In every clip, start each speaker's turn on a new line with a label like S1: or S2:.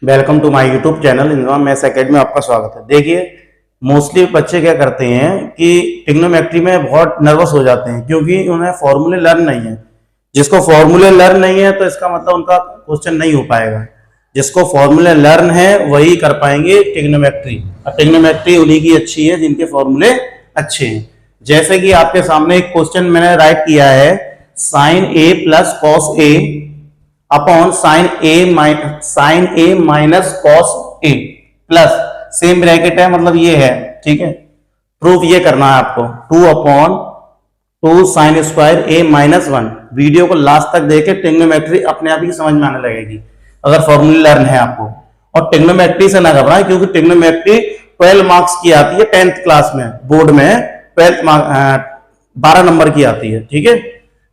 S1: Welcome to my YouTube channel enjoy maths academy में आपका स्वागत है। देखिए, मोस्टली बच्चे क्या करते हैं कि ट्रिग्नोमेट्री में बहुत नर्वस हो जाते हैं क्योंकि उन्हें फॉर्मूले लर्न नहीं है। जिसको फॉर्मूले लर्न नहीं है तो इसका मतलब उनका क्वेश्चन नहीं हो पाएगा। जिसको फॉर्मूले लर्न है वही कर पाएंगे ट्रिग्नोमेट्री, और ट्रिग्नोमेट्री उन्हीं की अच्छी है जिनके फॉर्मूले अच्छे हैं। जैसे कि आपके सामने एक क्वेश्चन मैंने राइट किया है, sign A plus cos A upon sine A minus cos A plus same bracket है, मतलब ये है, ठीक है। प्रूफ ये करना है आपको, 2 अपॉन 2 साइन स्क्वायर ए माइनस 1। वीडियो को लास्ट तक देखे, ट्रिग्नोमेट्री अपने आप ही समझ में आने लगेगी अगर फॉर्मूले लर्न है आपको। और ट्रिग्नोमेट्री से ना घबराएं क्योंकि ट्रिग्नोमेट्री 12 मार्क्स की आती है 10th क्लास में, बोर्ड में 12 नंबर की आती है, ठीक है।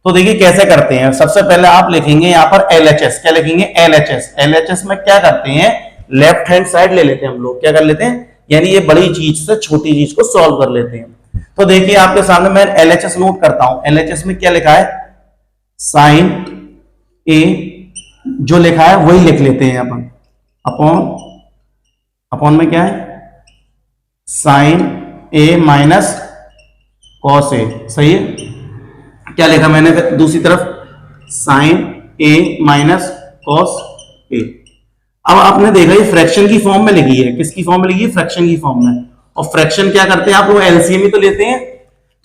S1: तो देखिए कैसे करते हैं। सबसे पहले आप लिखेंगे यहाँ पर LHS। क्या लिखेंगे? LHS। LHS में क्या करते हैं, लेफ्ट हैंड साइड ले लेते हैं हम लोग। क्या कर लेते हैं, यानी ये बड़ी चीज से छोटी चीज को सॉल्व कर लेते हैं। तो देखिए आपके सामने मैं LHS नोट करता हूं। LHS में क्या लिखा है, साइन ए, जो लिखा है वही लिख लेते हैं अपन। अपॉन में क्या है, sign A minus cos A, सही है। क्या लिखा मैंने दूसरी तरफ, sign A minus cos A. अब आपने देखा ये फ्रैक्शन की फॉर्म में लिखी है। किसकी फॉर्म में लिखी है? फ्रैक्शन की फॉर्म में। और फ्रैक्शन क्या करते हैं आप लोग, एलसीएम ही तो लेते हैं।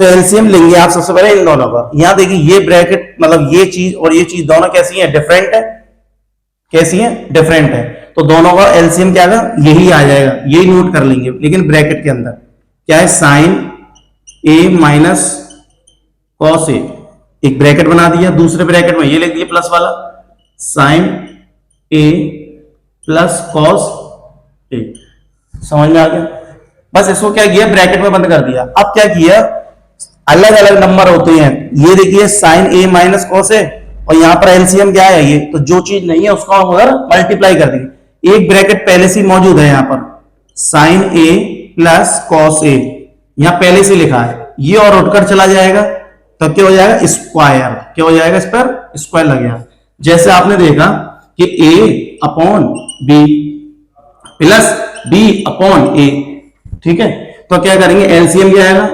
S1: तो एलसीएम लेंगे आप सबसे पहले इन दोनों का। यहां देखिए ये ब्रैकेट, मतलब ये चीज और ये चीज दोनों कैसी है, डिफरेंट है। कैसी है? डिफरेंट है। तो दोनों का एलसीएम क्या है, यही आ जाएगा, यही नोट कर लेंगे। लेकिन ब्रैकेट के अंदर क्या है, sign A minus cos A, एक ब्रैकेट बना दिया। दूसरे ब्रैकेट में ये लिख दिया प्लस वाला, sign A plus cos A. समझ में आ गया? बस इसको क्या किया, ब्रैकेट में बंद कर दिया। अब क्या किया, अलग अलग नंबर होते हैं। ये देखिए sign A minus cos A, और यहां पर एलसीएम क्या है, ये तो जो चीज नहीं है उसको हम उधर मल्टीप्लाई कर देंगे। एक ब्रैकेट पहले से मौजूद है यहां पर, sign A plus cos A, यहां पहले से लिखा है। ये और उठकर चला जाएगा तो क्या हो जाएगा, स्क्वायर। क्या हो जाएगा, इस पर स्क्वायर लग गया। जैसे आपने देखा कि a upon B plus b upon A, ठीक है। तो क्या करेंगे, एलसीएम क्या आएगा,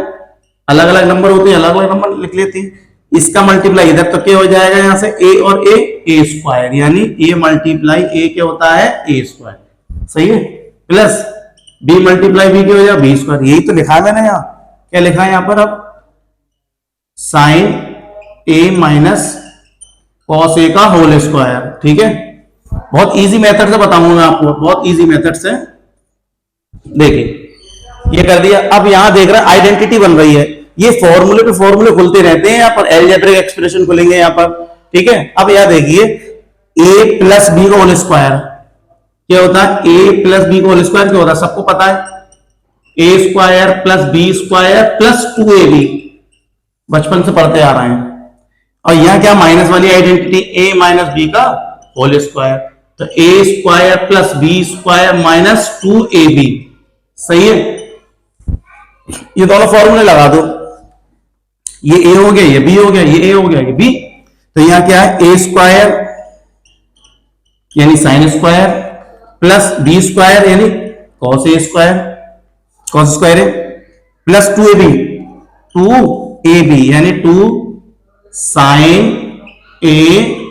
S1: अलग अलग नंबर होते हैं, अलग अलग नंबर लिख लेते हैं। इसका मल्टीप्लाई इधर, तो क्या हो जाएगा यहां से a और a स्क्वायर, यानी a मल्टीप्लाई a क्या होता है, a स्क्वायर, सही है। प्लस b मल्टीप्लाई b क्या हो जाएगा, b स्क्वायर। यही तो लिखा है मैंने यहाँ। क्या लिखा है यहाँ पर, अब sign A minus cos A का होल स्क्वायर, ठीक है। बहुत इजी मेथड से बताऊंगा मैं आपको, बहुत इजी मेथड से। देखिए ये कर दिया। अब यहां देख रहे हैं आइडेंटिटी बन रही है। ये फॉर्मूले पे फॉर्मूले खुलते रहते हैं, यहाँ पर एलजेब्रिक एक्सप्रेशन खुलेंगे यहाँ पर, ठीक है। अब यहां देखिए a प्लस बी का होल स्क्वायर क्या होता है, a प्लस बी का होल स्क्वायर क्या होता है, सबको पता है, a square plus B square plus 2ab, बचपन से पढ़ते आ रहे हैं। और यहां क्या, माइनस वाली आइडेंटिटी, a माइनस बी का होल स्क्वायर, तो a square plus B square minus 2ab, सही है। ये दोनों फॉर्मूले लगा दो, ये a हो गया, ये b हो गया, ये a हो गया, ये b। तो यहां क्या है, a स्क्वायर यानी sine square plus B square यानी cos A square, cos square है, प्लस 2ab यानी 2 साइन ए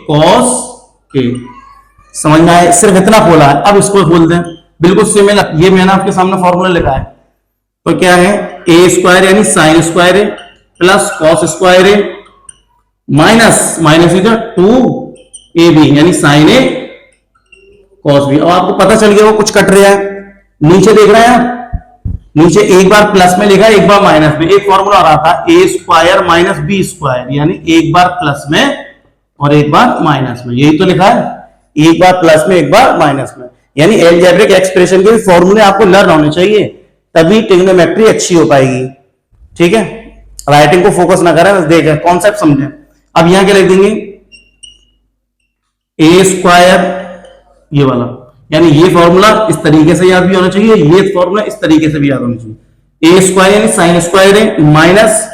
S1: कॉस ए। समझ में आया? सिर्फ इतना खोला है। अब इसको खोल दें, बिल्कुल सिमिलर। ये मैंने आपके सामने फॉर्मूला लिखा है। तो क्या है, ए स्क्वायर यानी साइन स्क्वायर है प्लस कॉस स्क्वायर है माइनस माइनस इधर 2ab यानी साइन ए कॉस बी। और आपको पता चल गया वो कुछ कट रहा है। नीचे देख रहे हैं आप, नीचे एक बार प्लस में लिखा है, एक बार माइनस में। एक फॉर्मूला आ रहा था ए स्क्वायर माइनस बी स्क्वायर, यानी एक बार प्लस में और एक बार माइनस में। यही तो लिखा है, एक बार प्लस में एक बार माइनस में। यानी एलजेब्रिक एक्सप्रेशन के फॉर्मूले आपको लर्न होने चाहिए, तभी ट्रिग्नोमेट्री अच्छी हो पाएगी, ठीक है। राइटिंग को फोकस ना करें, बस देखें, कॉन्सेप्ट समझें। अब यहां क्या लिख देंगे, ए स्क्वायर ये वाला, यानी ये फॉर्मूला इस तरीके से याद भी होना चाहिए, ये फॉर्मूला इस तरीके से भी याद होना चाहिए। ए स्क्वायर यानी साइन स्क्वायर है माइनस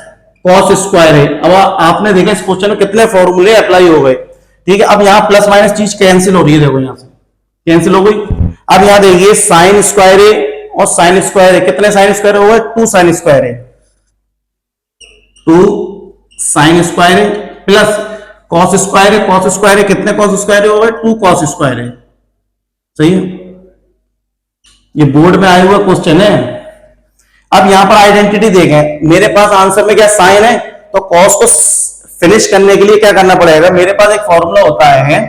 S1: कॉस स्क्वायर है। अब आपने देखा इस क्वेश्चन में कितने फॉर्मूले अप्लाई हो गए, ठीक है। अब यहां प्लस माइनस चीज कैंसिल हो रही है, देखो यहां से कैंसिल हो गई। अब यहां देखिए साइन स्क्वायर ए और साइन स्क्वायर ए, कितने साइन स्क्वायर हो गए? 2 sign square A, 2 sign square A plus cos square है, कॉस स्क्वायर है, कितने कॉस स्क्वायर हो गए? 2 कॉस स्क्वायर है। सही है, ये बोर्ड में आया हुआ क्वेश्चन है। अब यहां पर आइडेंटिटी देखें, मेरे पास आंसर में क्या साइन है, तो कॉस को फिनिश करने के लिए क्या करना पड़ेगा? मेरे पास एक फॉर्मूला होता है,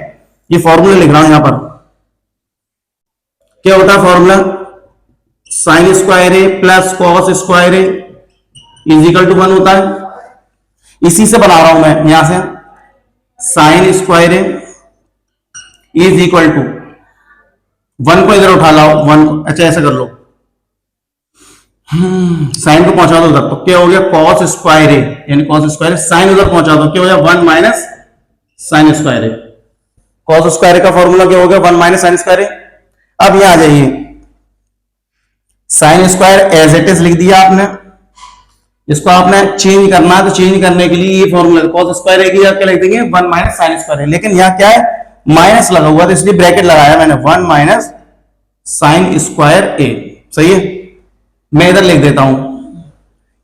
S1: ये फॉर्मूला लिख रहा हूं यहां पर। क्या होता है formula? Sine square A plus cos square A is equal to 1 होता है। इसी से बना रहा हूं मैं यहां से, sine square A is equal to 1 को इधर उठा लाओ, 1 को, अच्छा ऐसा कर लो, साइन को पहुंचा दो उधर, तो क्या हो गया? कॉस स्क्वायर ए, यानी कॉस स्क्वायर साइन उधर पहुंचा दो, क्या हो गया? 1 माइनस साइन स्क्वायर ए। कॉस स्क्वायर का फॉर्मूला क्या हो गया? 1 माइनस साइन स्क्वायर ए। अब यहां आ जाइए, sine square as it is लिख दिया आपने, इसको आपने चेंज करना है, तो चेंज करने के लिए ये फॉर्मूला कॉस स्क्वायर ए की क्या लिख देंगे? 1 माइनस साइन स्क्वायर ए। लेकिन यहां क्या है? माइनस लगा हुआ, तो इसलिए ब्रैकेट लगाया मैंने, 1 माइनस साइन स्क्वायर ए। सही है, मैं इधर लिख देता हूं,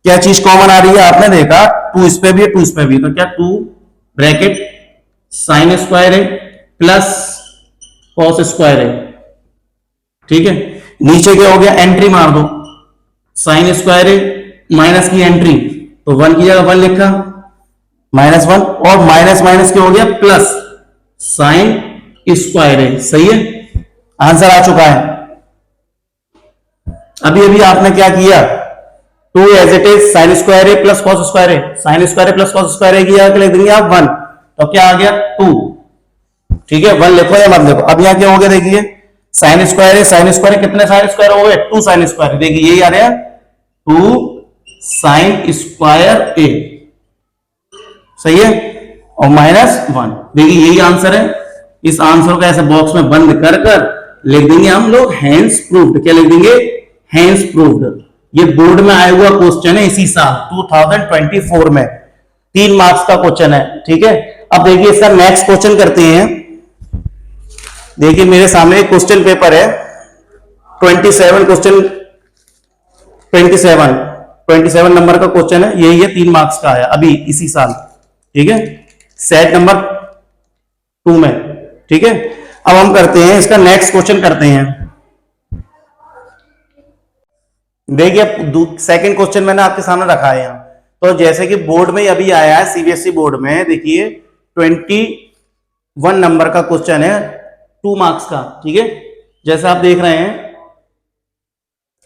S1: क्या चीज कॉमन आ रही है? आपने देखा 2 इस पे भी है, 2 इस पे भी, तो क्या 2 bracket sign square A plus cos square ए। ठीक है, नीचे क्या हो गया? एंट्री मार दो, साइन स्क्वायर ए माइनस की एंट्री, तो 1 की जगह 1 लिखा, -1, और माइनस माइनस क्या हो गया? प्लस साइन स्क्वायर ए। सही है, आंसर आ चुका है। अभी अभी आपने क्या किया? 2 as it is sine square A plus cos square A, sine square A plus cos square A की जगह लिख देंगे आप 1, तो क्या आ गया? 2। ठीक है, 1 लिखो या मत लिखो। अब यहां क्या हो गया? देखिए sign square A, sine square कितने साइन स्क्वायर हो गए? 2 साइन स्क्वायर। देखिए यही आ रहा है 2 साइन स्क्वायर ए। सही है, और -1। देखिए यही आंसर है। इस आंसर को ऐसे बॉक्स में बंद कर कर लिख देंगे हम लोग हैंस प्रूव्ड। क्या लिख देंगे? Hence proved. ये बोर्ड में आया हुआ क्वेश्चन है इसी साल 2024 में, 3 मार्क्स का क्वेश्चन है। ठीक है, अब देखिए इसका नेक्स्ट क्वेश्चन करते हैं। देखिए मेरे सामने एक क्वेश्चन पेपर है 27 क्वेश्चन 27 नंबर का क्वेश्चन है, यही है 3 मार्क्स का आया अभी इसी साल। ठीक है, सेट नंबर 2 में। ठीक है, अब हम करते हैं इसका नेक्स्ट क्वेश्चन करते हैं। देखिए सेकंड क्वेश्चन मैंने आपके सामने रखा है यहां, तो जैसे कि बोर्ड में अभी आया है सीबीएसई बोर्ड में, देखिए 21 नंबर का क्वेश्चन है 2 मार्क्स का। ठीक है, जैसे आप देख रहे हैं।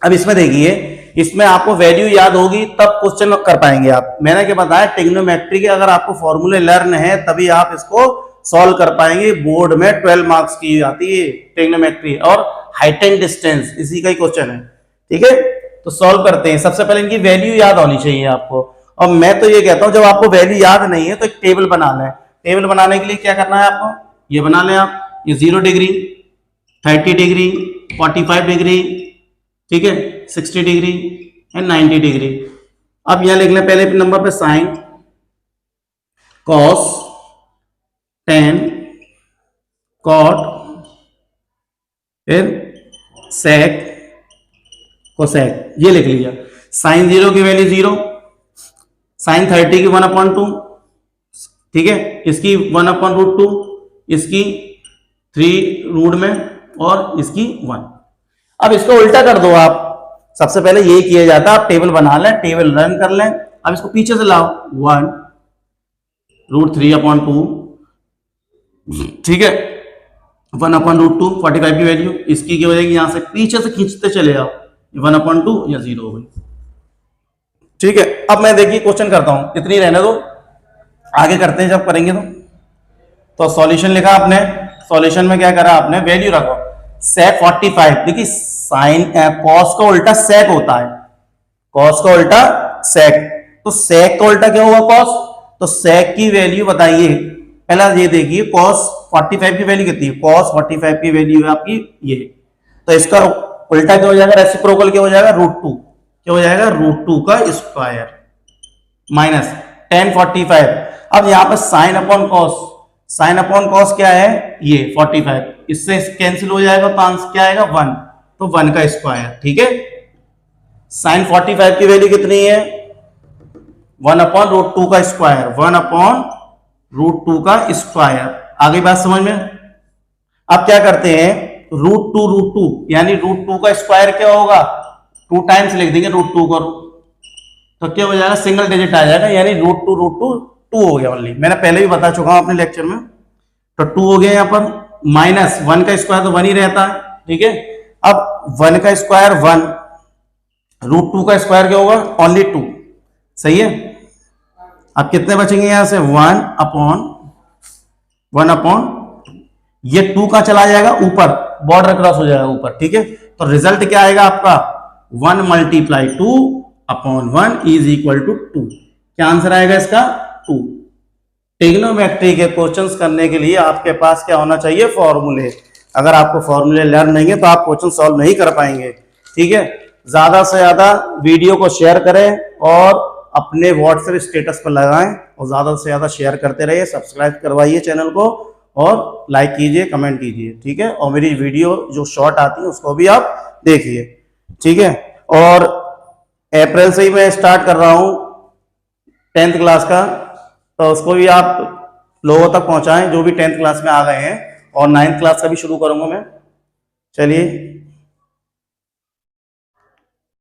S1: अब इसमें देखिए, इसमें आपको वैल्यू याद होगी तब क्वेश्चन कर पाएंगे आप। मैंने क्या बताया? ट्रिग्नोमेट्री के अगर आपको फॉर्मूले लर्न है तभी आप इसको सॉल्व कर पाएंगे। बोर्ड में 12 मार्क्स की आती है ट्रिग्नोमेट्री और हाइट एंड डिस्टेंस, इसी का ही क्वेश्चन है। ठीक है, तो सॉल्व करते हैं। सबसे पहले इनकी वैल्यू याद होनी चाहिए आपको, और मैं तो ये कहता हूं जब आपको वैल्यू याद नहीं है तो एक टेबल बना लें। टेबल बनाने के लिए क्या करना है आपको? ये बना लें आप, ये 0 डिग्री, 30 डिग्री, 45 डिग्री, ठीक है, 60 डिग्री एंड 90 डिग्री। अब यहां लिख लें पहले नंबर पे साइन, कॉस, टेन, कॉट, फिर सेक, कोसेक, ये लिख लीजिए। साइन 0 की वैल्यू 0, साइन 30 की 1/2, ठीक है, इसकी 1/√2, इसकी 3 रूट में, और इसकी 1। अब इसको उल्टा कर दो आप। सबसे पहले ये किया जाता है, आप टेबल बना लें, टेबल रन कर लें। अब इसको पीछे से लाओ, 1√3/2, ठीक है, 1/√2, 45 की वैल्यू, इसकी क्या हो जाएगी? यहां से पीछे से खींचते चले आओ, 1/2 या 0 हो गई। ठीक है, अब मैं देखिए क्वेश्चन करता हूं, इतनी रहने दो, आगे करते हैं जब करेंगे तो सॉल्यूशन लिखा आपने, सॉल्यूशन में क्या करा आपने? वैल्यू रखो, सेक 45। देखिए साइन कॉस का उल्टा सेक होता है, कॉस का उल्टा सेक, तो सेक का उल्टा क्या होगा? कॉस। तो सेक की वैल्यू बताइए, पहला ये देखिए कॉस 45 की वैल्यू कितनी है? कॉस 45 की वैल्यू है आपकी ये, तो इसका उल्टा क्या हो जाएगा? रेसिप्रोकल क्या हो जाएगा? √2। क्या हो जाएगा? √2 का स्क्वायर माइनस tan 45। अब यहां पर sine upon cos, sine upon cos क्या है? ये 45, इससे कैंसिल हो जाएगा तो आंसर क्या आएगा 1, तो 1 का स्क्वायर। ठीक है, साइन 45 की वैल्यू कितनी है 1/√2 का स्क्वायर, 1/√2 का स्क्वायर। आगे बात समझ में। अब क्या करते हैं √2 यानी √2 का स्क्वायर क्या होगा 2 टाइम्स लिख देंगे √2 को, तो क्या हो जाएगा सिंगल डिजिट आ जाएगा, यानी √2 2 हो गया ओनली। मैंने पहले भी बता चुका हूं अपने लेक्चर में। तो 2 हो गया यहाँ पर, माइनस 1 का स्क्वायर तो 1 ही रहता है। ठीक है, अब 1 का स्क्वायर 1, √2 का स्क्वायर क्या होगा ओनली 2। सही है, अब कितने बचेंगे यहां से 1/1 ये 2 का चला जाएगा ऊपर, बॉर्डर क्रॉस हो जाएगा ऊपर। ठीक है, तो रिजल्ट क्या आएगा आपका 1 × 2/1 इज इक्वल टू 2। क्या आंसर आएगा इसका 2। ट्रिग्नोमेट्री के क्वेश्चंस करने के लिए आपके पास क्या होना चाहिए फॉर्मूले। अगर आपको फॉर्मूले लर्न नहीं है तो आप क्वेश्चन सॉल्व नहीं कर पाएंगे। ठीक है, ज्यादा से ज्यादा वीडियो को शेयर करें और अपने व्हाट्सएप स्टेटस पर लगाएं और ज्यादा से ज्यादा शेयर करते रहिए, सब्सक्राइब करवाइए चैनल को और लाइक कीजिए, कमेंट कीजिए। ठीक है, और मेरी वीडियो जो शॉर्ट आती है उसको भी आप देखिए। ठीक है, और अप्रैल से ही मैं स्टार्ट कर रहा हूं 10th क्लास का, तो उसको भी आप लोगों तक पहुंचाएं जो भी 10th क्लास में आ गए हैं, और 9th क्लास का भी शुरू करूंगा मैं। चलिए।